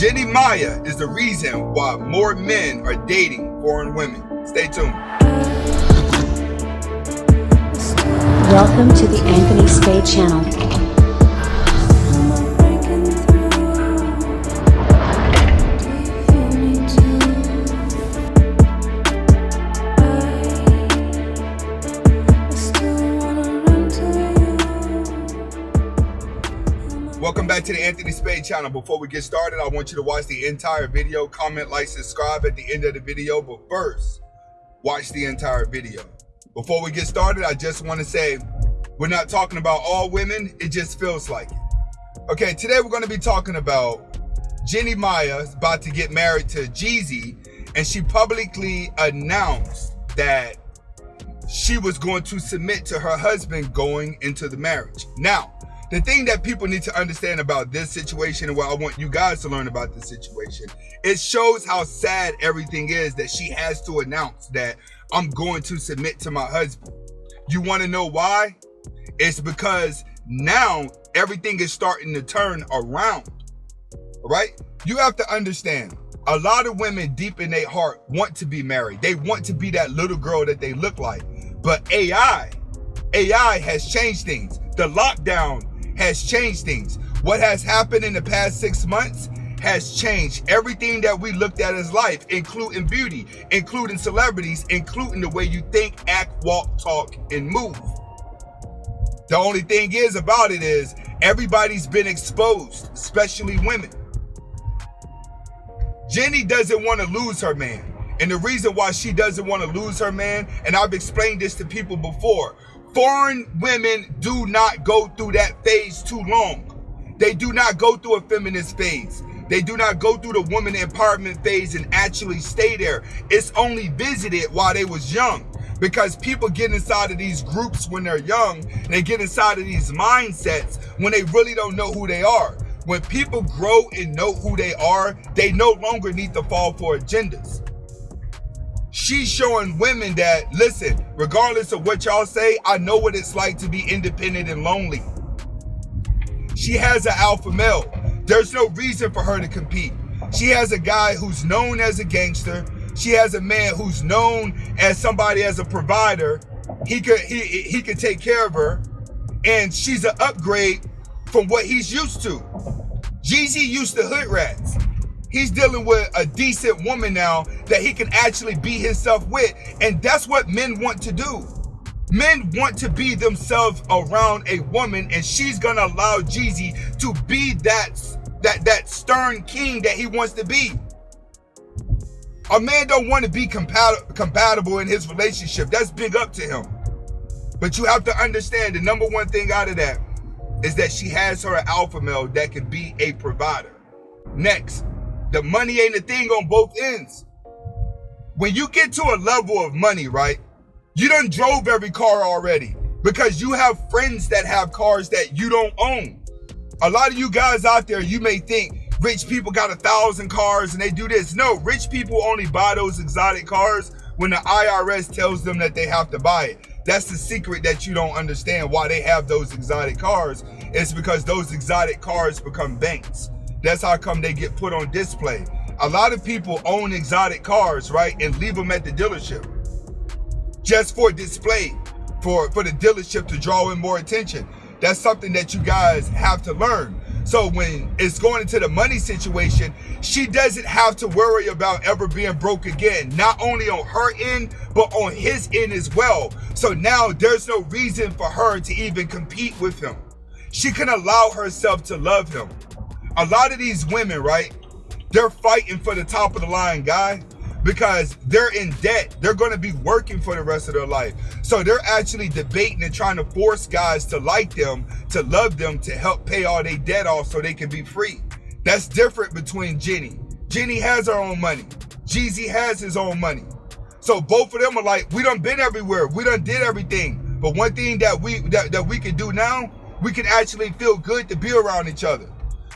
Jeannie Mai is the reason why more men are dating foreign women. Stay tuned. Welcome to the Anthony Spade channel. Welcome back to the Anthony Spade channel. Before we get started, I want you to watch the entire video, comment, like, subscribe at the end of the video, but first, watch the entire video. Before we get started, I just want to say, we're not talking about all women, it just feels like it. Okay, today we're going to be talking about Jeannie Mai is about to get married to Jeezy, and she publicly announced that she was going to submit to her husband going into the marriage. Now, the thing that people need to understand about this situation, and what I want you guys to learn about this situation, it shows how sad everything is that she has to announce that I'm going to submit to my husband. You want to know why? It's because now everything is starting to turn around, right? You have to understand, a lot of women deep in their heart want to be married. They want to be that little girl that they look like. But AI has changed things. The lockdown has changed things. What has happened in the past 6 months has changed everything that we looked at as life, including beauty, including celebrities, including the way you think, act, walk, talk, and move. The only thing is about it is everybody's been exposed, especially women. Jeannie doesn't want to lose her man. And the reason why she doesn't want to lose her man, and I've explained this to people before, foreign women do not go through that phase too long. They do not go through a feminist phase. They do not go through the woman empowerment phase and actually stay there. It's only visited while they was young, because people get inside of these groups when they're young, and they get inside of these mindsets when they really don't know who they are. When people grow and know who they are, they no longer need to fall for agendas. She's showing women that, listen, regardless of what y'all say, I know what it's like to be independent and lonely. She has an alpha male. There's no reason for her to compete. She has a guy who's known as a gangster. She has a man who's known as somebody as a provider. He could take care of her, and she's an upgrade from what he's used to. Jeezy used to hood rats. He's dealing with a decent woman now that he can actually be himself with. And that's what men want to do. Men want to be themselves around a woman, and she's going to allow Jeezy to be that stern king that he wants to be. A man don't want to be compatible in his relationship. That's big up to him. But you have to understand, the number one thing out of that is that she has her alpha male that can be a provider. Next, the money ain't a thing on both ends. When you get to a level of money, right, you done drove every car already, because you have friends that have cars that you don't own. A lot of you guys out there, you may think rich people got 1,000 cars and they do this. No, rich people only buy those exotic cars when the IRS tells them that they have to buy it. That's the secret that you don't understand why they have those exotic cars. It's because those exotic cars become banks. That's how come they get put on display. A lot of people own exotic cars, right, and leave them at the dealership just for display, for the dealership to draw in more attention. That's something that you guys have to learn. So when it's going into the money situation, she doesn't have to worry about ever being broke again, not only on her end, but on his end as well. So now there's no reason for her to even compete with him. She can allow herself to love him. A lot of these women, right, they're fighting for the top of the line guy because they're in debt. They're going to be working for the rest of their life. So they're actually debating and trying to force guys to like them, to love them, to help pay all their debt off so they can be free. That's different between Jeannie. Jeannie has her own money. Jeezy has his own money. So both of them are like, we done been everywhere. We done did everything. But one thing that we can do now, we can actually feel good to be around each other.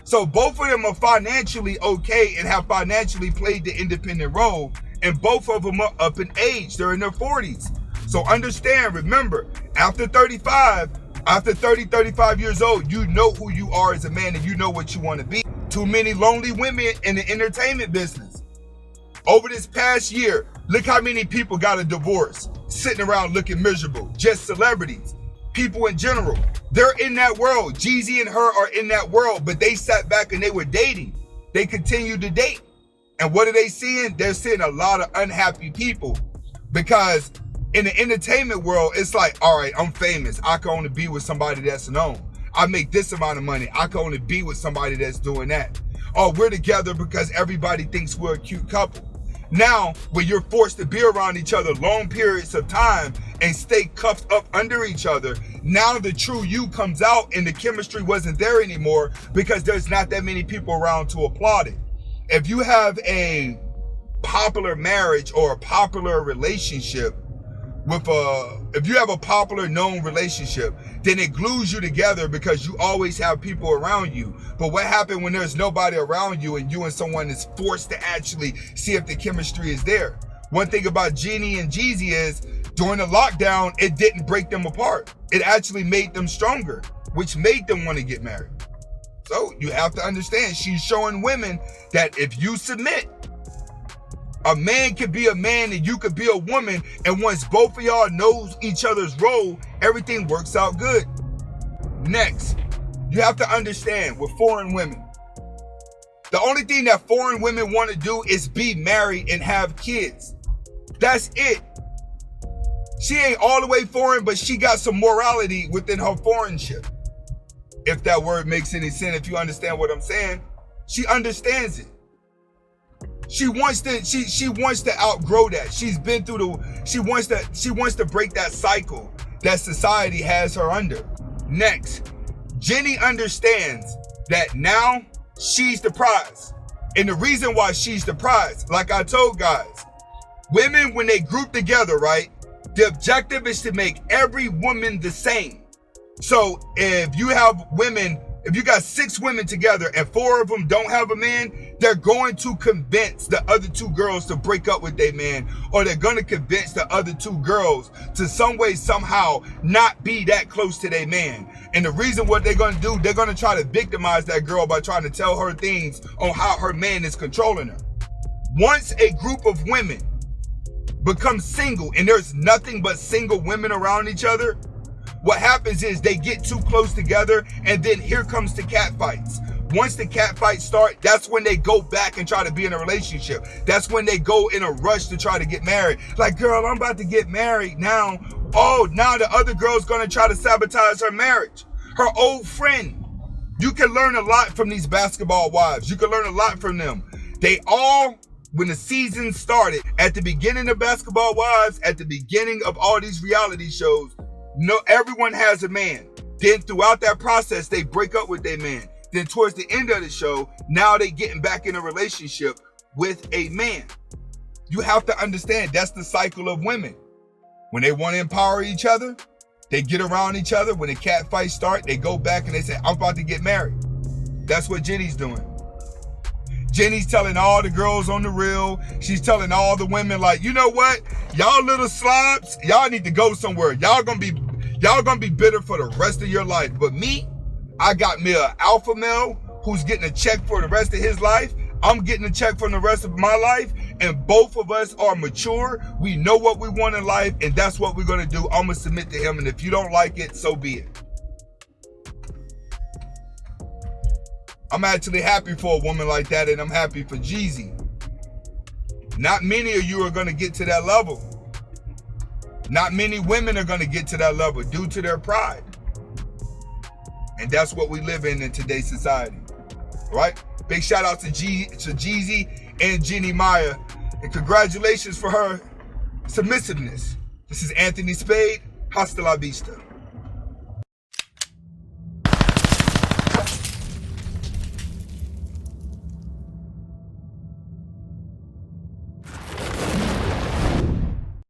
So both of them are financially okay and have financially played the independent role. And both of them are up in age. They're in their 40s. So understand, remember, after 35 years old, you know who you are as a man and you know what you want to be. Too many lonely women in the entertainment business. Over this past year, look how many people got a divorce, sitting around looking miserable. Just celebrities, people in general. They're in that world. Jeezy and her are in that world, but they sat back and they were dating. They continued to date. And what are they seeing? They're seeing a lot of unhappy people, because in the entertainment world, it's like, all right, I'm famous. I can only be with somebody that's known. I make this amount of money. I can only be with somebody that's doing that. Oh, we're together because everybody thinks we're a cute couple. Now, when you're forced to be around each other long periods of time and stay cuffed up under each other, now the true you comes out and the chemistry wasn't there anymore because there's not that many people around to applaud it. If you have a popular marriage or a popular relationship if you have a popular known relationship, then it glues you together because you always have people around you. But what happens when there's nobody around you and you and someone is forced to actually see if the chemistry is there? One thing about Jeannie and Jeezy is during the lockdown, it didn't break them apart. It actually made them stronger, which made them want to get married. So you have to understand, she's showing women that if you submit, a man could be a man and you could be a woman, and once both of y'all knows each other's role, everything works out good. Next, you have to understand with foreign women, the only thing that foreign women want to do is be married and have kids. That's it. She ain't all the way foreign, but she got some morality within her foreignship. If that word makes any sense, if you understand what I'm saying, she understands it. She wants to outgrow that. She's been through she wants to break that cycle that society has her under. Next, Jenny understands that now she's the prize. And the reason why she's the prize, like I told guys, women, when they group together, right, the objective is to make every woman the same. So if you have women, if you got 6 women together and 4 of them don't have a man, they're going to convince the other 2 girls to break up with their man, or they're going to convince the other 2 girls to some way, somehow not be that close to their man. And the reason what they're going to do, they're going to try to victimize that girl by trying to tell her things on how her man is controlling her. Once a group of women become single and there's nothing but single women around each other, what happens is they get too close together, and then here comes the cat fights. Once the cat fights start, that's when they go back and try to be in a relationship. That's when they go in a rush to try to get married. Like, girl, I'm about to get married now. Oh, now the other girl's gonna try to sabotage her marriage. Her old friend. You can learn a lot from these basketball wives. You can learn a lot from them. They all, when the season started, at the beginning of Basketball Wives, at the beginning of all these reality shows, no, everyone has a man. Then throughout that process, they break up with their man. Then towards the end of the show, now they getting back in a relationship with a man. You have to understand, that's the cycle of women. When they want to empower each other, they get around each other. When the cat fights start, they go back and they say, I'm about to get married. That's what Jenny's doing. Jenny's telling all the girls on the reel, she's telling all the women, like, you know what? Y'all little slobs, y'all need to go somewhere. Y'all gonna be bitter for the rest of your life. But me, I got me an alpha male who's getting a check for the rest of his life. I'm getting a check for the rest of my life. And both of us are mature. We know what we want in life, and that's what we're gonna do. I'm gonna submit to him, and if you don't like it, so be it. I'm actually happy for a woman like that, and I'm happy for Jeezy. Not many of you are going to get to that level. Not many women are going to get to that level due to their pride. And that's what we live in today's society. All right? Big shout out to Jeezy and Jeannie Mai. And congratulations for her submissiveness. This is Anthony Spade. Hasta la vista.